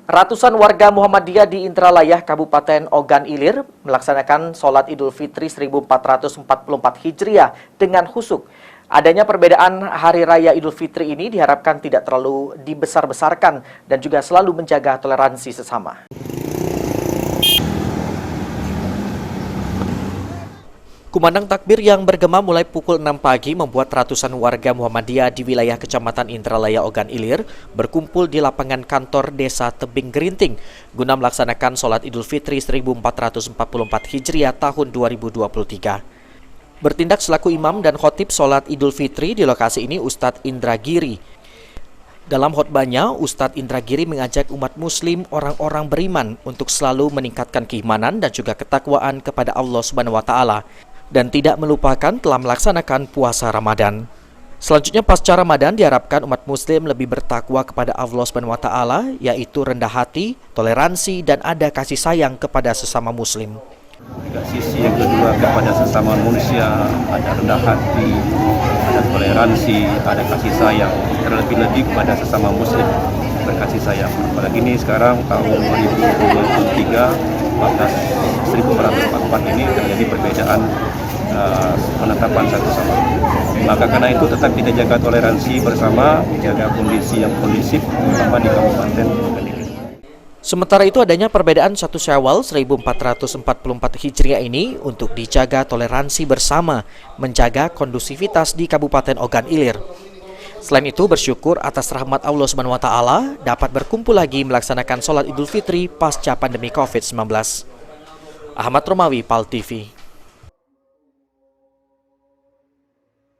Ratusan warga Muhammadiyah di Indralaya, Kabupaten Ogan Ilir melaksanakan sholat Idul Fitri 1444 Hijriah dengan khusyuk. Adanya perbedaan Hari Raya Idul Fitri ini diharapkan tidak terlalu dibesar-besarkan dan juga selalu menjaga toleransi sesama. Kumandang takbir yang bergema mulai pukul 6 pagi membuat ratusan warga Muhammadiyah di wilayah Kecamatan Indralaya Ogan Ilir berkumpul di lapangan kantor Desa Tebing Gerinting guna melaksanakan sholat Idul Fitri 1444 Hijriah tahun 2023. Bertindak selaku imam dan khotib sholat Idul Fitri di lokasi ini Ustadz Indragiri. Dalam khotbahnya, Ustadz Indragiri mengajak umat muslim orang-orang beriman untuk selalu meningkatkan keimanan dan juga ketakwaan kepada Allah Subhanahu wa Ta'ala dan tidak melupakan telah melaksanakan puasa Ramadan. Selanjutnya pasca Ramadan diharapkan umat muslim lebih bertakwa kepada Allah Subhanahu wa Ta'ala, yaitu rendah hati, toleransi, dan ada kasih sayang kepada sesama muslim. Juga sisi yang kedua kepada sesama manusia, ada rendah hati, ada toleransi, ada kasih sayang, terlebih-lebih kepada sesama muslim berkasih sayang. Apalagi ini sekarang tahun 2023, 1444 ini terjadi perbedaan penetapan satu sama lain. Maka karena itu tetap kita jaga toleransi bersama, jaga kondisi yang kondusif, terutama di Kabupaten Ogan Ilir. Sementara itu adanya perbedaan 1 Syawal 1444 Hijriah ini untuk dijaga toleransi bersama, menjaga kondusivitas di Kabupaten Ogan Ilir. Selain itu bersyukur atas rahmat Allah Subhanahu wa Ta'ala dapat berkumpul lagi melaksanakan sholat Idul Fitri pasca pandemi COVID-19. Ahmad Romawi, PAL TV.